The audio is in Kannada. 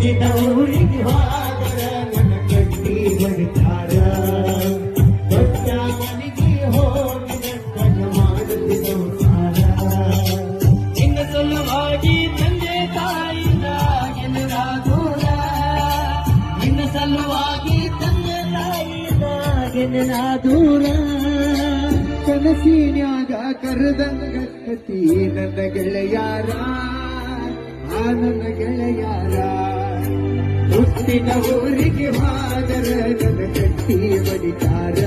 ಊರಿಗೆ ಹೋದರ ನನ್ನ ಕಟ್ಟಿ ಬಡಿತಾರ ದೊಡ್ಡ ಮನೆಗೆ ಹೋಗಿದ ಕಣ್ಣ ಮಾಡುತ್ತೆ ಸಂಸಾರ ನಿನ್ನ ಸಲುವಾಗಿ ತಂದೆ ತಾಯಿಯಿಂದ ಗೆಲ್ಲದ ದೂರ ನಿನ್ನ ಸಲುವಾಗಿ ತಂದೆ ತಾಯಿಯಿಂದ ಗೆಲ್ಲದ ದೂರ ಕನಸಿನ್ಯಾಗ ಕರೆದಂಗತಿ ನನ್ನ ಗೆಳೆಯಾರ ನನ್ನ ಗೆಳೆಯಾರ ಹುಟ್ಟಿನ ಊರಿಗೆ ಹೋದರ ನನ್ನ ಕಟ್ಟಿ ಬಡಿತಾರ